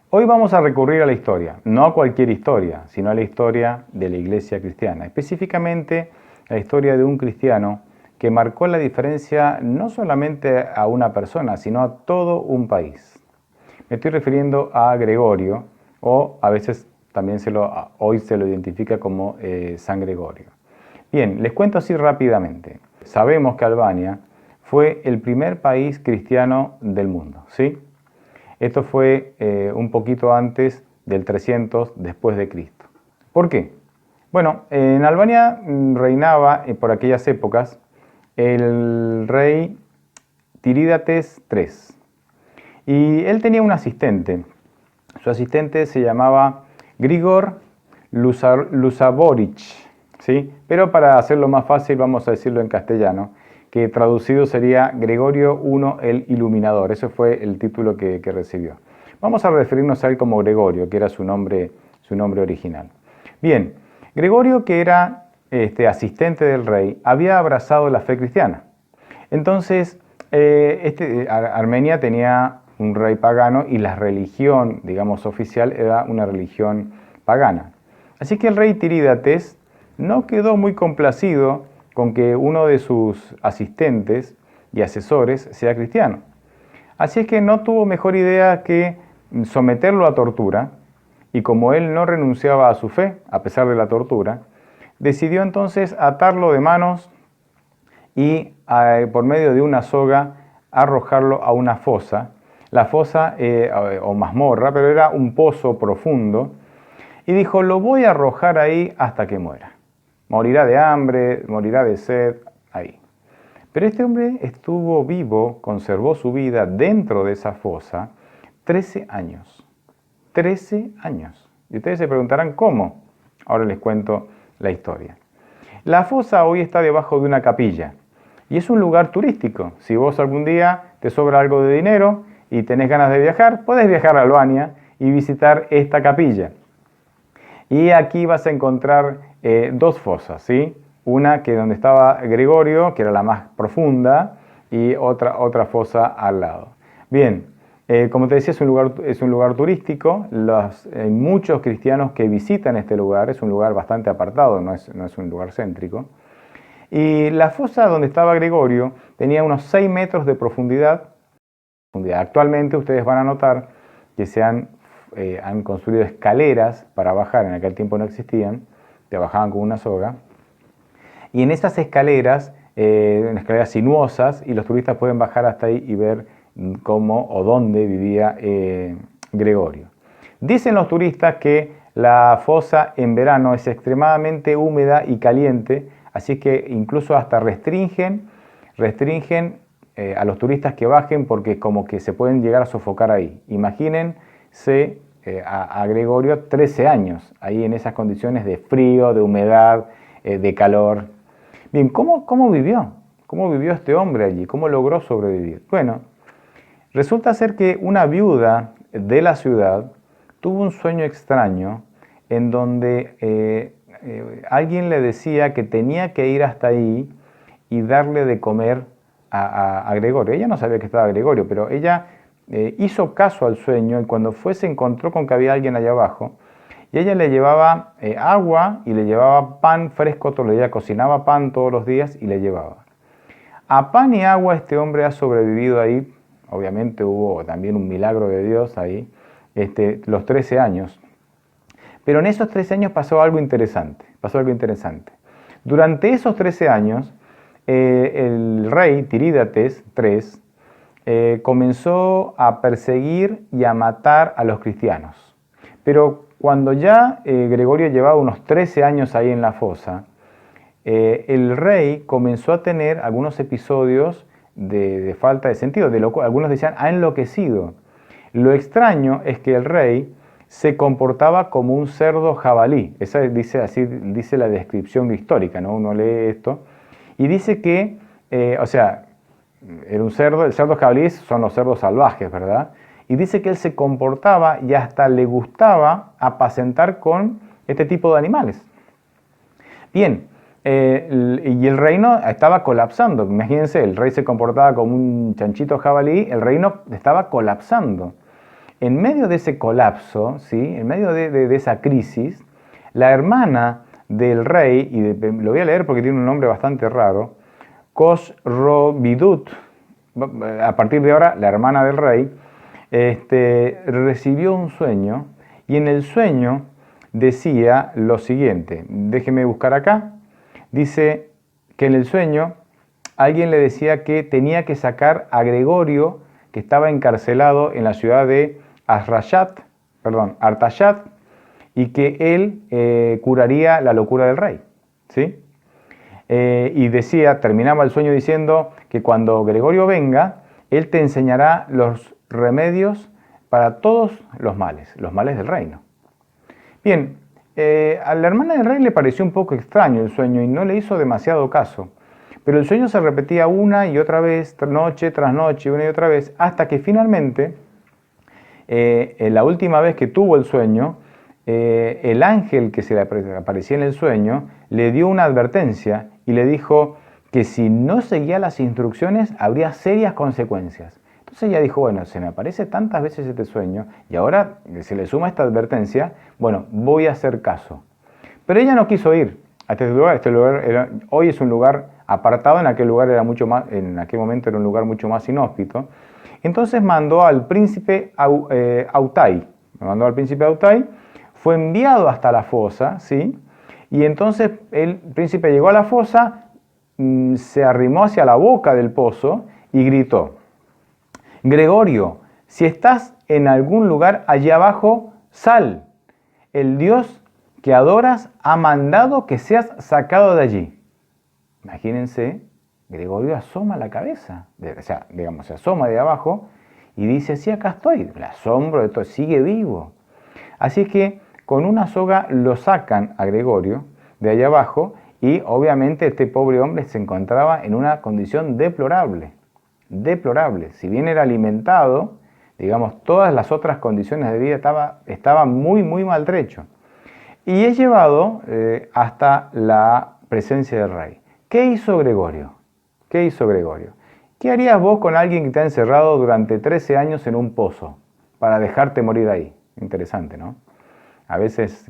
Hoy vamos a recurrir a la historia, no a cualquier historia, sino a la historia de la iglesia cristiana, específicamente la historia de un cristiano que marcó la diferencia no solamente a una persona, sino a todo un país. Me estoy refiriendo a Gregorio, o a veces también hoy se lo identifica como San Gregorio. Bien, les cuento así rápidamente. Sabemos que Albania fue el primer país cristiano del mundo, ¿sí? Esto fue un poquito antes del 300 después de Cristo. ¿Por qué? Bueno, en Albania reinaba por aquellas épocas el rey Tirídates III. Y él tenía un asistente. Su asistente se llamaba Grigor Lusaboric, ¿sí? Pero para hacerlo más fácil vamos a decirlo en castellano, que traducido sería Gregorio I el Iluminador. Ese fue el título que recibió. Vamos a referirnos a él como Gregorio, que era su nombre original. Bien, Gregorio, que era asistente del rey, había abrazado la fe cristiana. Entonces, Armenia tenía un rey pagano y la religión, digamos, oficial era una religión pagana. Así que el rey Tirídates no quedó muy complacido con que uno de sus asistentes y asesores sea cristiano. Así es que no tuvo mejor idea que someterlo a tortura, y como él no renunciaba a su fe, a pesar de la tortura, decidió entonces atarlo de manos y por medio de una soga arrojarlo a una fosa. La fosa o mazmorra, pero era un pozo profundo, y dijo: lo voy a arrojar ahí hasta que muera. Morirá de hambre, morirá de sed, ahí. Pero este hombre estuvo vivo, conservó su vida dentro de esa fosa 13 años. 13 años. Y ustedes se preguntarán cómo. Ahora les cuento la historia. La fosa hoy está debajo de una capilla y es un lugar turístico. Si vos algún día te sobra algo de dinero y tenés ganas de viajar, podés viajar a Albania y visitar esta capilla. Y aquí vas a encontrar dos fosas, ¿sí? Una que donde estaba Gregorio, que era la más profunda, y otra fosa al lado. Bien, como te decía, es un lugar turístico. Hay muchos cristianos que visitan este lugar. Es un lugar bastante apartado, no es un lugar céntrico. Y la fosa donde estaba Gregorio tenía unos 6 metros de profundidad. Actualmente ustedes van a notar que han construido escaleras para bajar. En aquel tiempo no existían, te bajaban con una soga. Y en esas escaleras, escaleras sinuosas, y los turistas pueden bajar hasta ahí y ver cómo o dónde vivía Gregorio. Dicen los turistas que la fosa en verano es extremadamente húmeda y caliente, así que incluso hasta restringen a los turistas que bajen, porque como que se pueden llegar a sofocar ahí. Imagínense a Gregorio 13 años, ahí en esas condiciones de frío, de humedad, de calor. Bien, ¿cómo vivió? ¿Cómo vivió este hombre allí? ¿Cómo logró sobrevivir? Bueno, resulta ser que una viuda de la ciudad tuvo un sueño extraño en donde alguien le decía que tenía que ir hasta ahí y darle de comer a Gregorio. Ella no sabía que estaba Gregorio, pero ella hizo caso al sueño, y cuando fue se encontró con que había alguien allá abajo, y ella le llevaba agua y le llevaba pan fresco todos los días, cocinaba pan todos los días y le llevaba. A pan y agua este hombre ha sobrevivido ahí. Obviamente hubo también un milagro de Dios ahí, los 13 años. Pero en esos 13 años pasó algo interesante. Durante esos 13 años, el rey Tirídates III comenzó a perseguir y a matar a los cristianos. Pero cuando ya Gregorio llevaba unos 13 años ahí en la fosa, el rey comenzó a tener algunos episodios de falta de sentido, de lo cual algunos decían ha enloquecido. Lo extraño es que el rey se comportaba como un cerdo jabalí. Así dice la descripción histórica, ¿no? Uno lee esto y dice que, era un cerdo. El cerdo jabalí son los cerdos salvajes, ¿verdad? Y dice que él se comportaba y hasta le gustaba apacentar con este tipo de animales. Bien, y el reino estaba colapsando. Imagínense, el rey se comportaba como un chanchito jabalí, el reino estaba colapsando. en medio de ese colapso, ¿sí? En medio de esa crisis, la hermana del rey, y lo voy a leer porque tiene un nombre bastante raro, Khosrow-Bidut, a partir de ahora la hermana del rey, recibió un sueño, y en el sueño decía lo siguiente, déjeme buscar acá, dice que en el sueño alguien le decía que tenía que sacar a Gregorio, que estaba encarcelado en la ciudad de Artayat, y que él curaría la locura del rey, ¿sí? Y decía, terminaba el sueño diciendo que cuando Gregorio venga, él te enseñará los remedios para todos los males del reino. Bien, a la hermana del rey le pareció un poco extraño el sueño y no le hizo demasiado caso. Pero el sueño se repetía una y otra vez, noche tras noche, una y otra vez, hasta que finalmente, la última vez que tuvo el sueño, el ángel que se le aparecía en el sueño le dio una advertencia y le dijo que si no seguía las instrucciones habría serias consecuencias. Entonces ella dijo, bueno, se me aparece tantas veces este sueño y ahora se le suma esta advertencia, bueno, voy a hacer caso. Pero ella no quiso ir a este lugar hoy es un lugar apartado, en aquel momento era un lugar mucho más inhóspito. Entonces mandó al príncipe Autai, fue enviado hasta la fosa, ¿sí? Y entonces el príncipe llegó a la fosa, se arrimó hacia la boca del pozo y gritó, Gregorio, si estás en algún lugar allá abajo, sal. El Dios que adoras ha mandado que seas sacado de allí. Imagínense, Gregorio asoma la cabeza, se asoma de abajo y dice, sí, acá estoy, el asombro de todo, sigue vivo. Así que con una soga lo sacan a Gregorio de allá abajo y obviamente este pobre hombre se encontraba en una condición deplorable. Si bien era alimentado, digamos, todas las otras condiciones de vida estaba muy, muy maltrecho. Y es llevado hasta la presencia del rey. ¿Qué hizo Gregorio? ¿Qué harías vos con alguien que te ha encerrado durante 13 años en un pozo para dejarte morir ahí? Interesante, ¿no? A veces,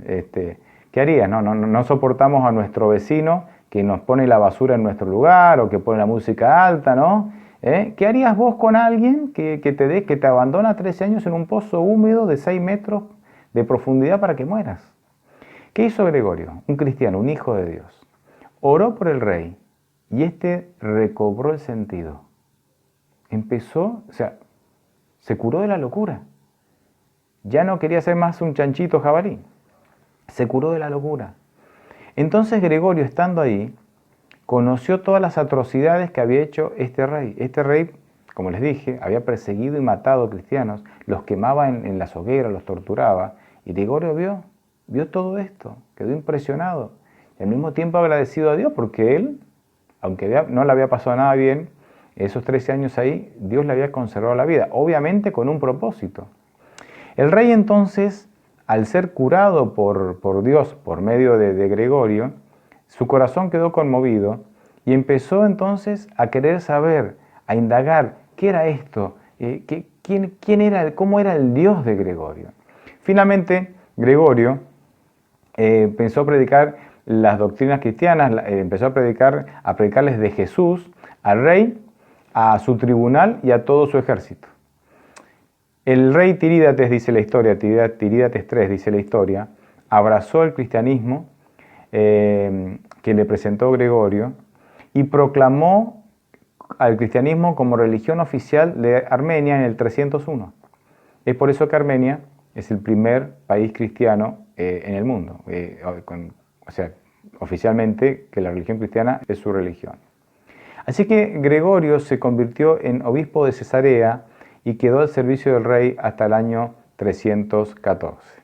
¿qué harías? No soportamos a nuestro vecino que nos pone la basura en nuestro lugar o que pone la música alta, ¿no? ¿Qué harías vos con alguien que te abandona 13 años en un pozo húmedo de 6 metros de profundidad para que mueras? ¿Qué hizo Gregorio? Un cristiano, un hijo de Dios. Oró por el rey y este recobró el sentido. Se curó de la locura. Ya no quería ser más un chanchito jabalí. Se curó de la locura. Entonces Gregorio, estando ahí, conoció todas las atrocidades que había hecho este rey. Este rey, como les dije, había perseguido y matado cristianos, los quemaba en las hogueras, los torturaba. Y Gregorio vio todo esto, quedó impresionado. Y al mismo tiempo agradecido a Dios porque él, aunque no le había pasado nada bien, esos 13 años ahí, Dios le había conservado la vida, obviamente con un propósito. El rey entonces, al ser curado por Dios por medio de Gregorio, su corazón quedó conmovido y empezó entonces a querer saber, a indagar qué era esto, quién era, cómo era el Dios de Gregorio. Finalmente, Gregorio empezó a predicar las doctrinas cristianas, empezó a predicarles de Jesús al rey, a su tribunal y a todo su ejército. El rey Tirídates, dice la historia, Tirídates III dice la historia, abrazó el cristianismo que le presentó Gregorio y proclamó al cristianismo como religión oficial de Armenia en el 301. Es por eso que Armenia es el primer país cristiano en el mundo, oficialmente que la religión cristiana es su religión. Así que Gregorio se convirtió en obispo de Cesarea y quedó al servicio del rey hasta el año 314.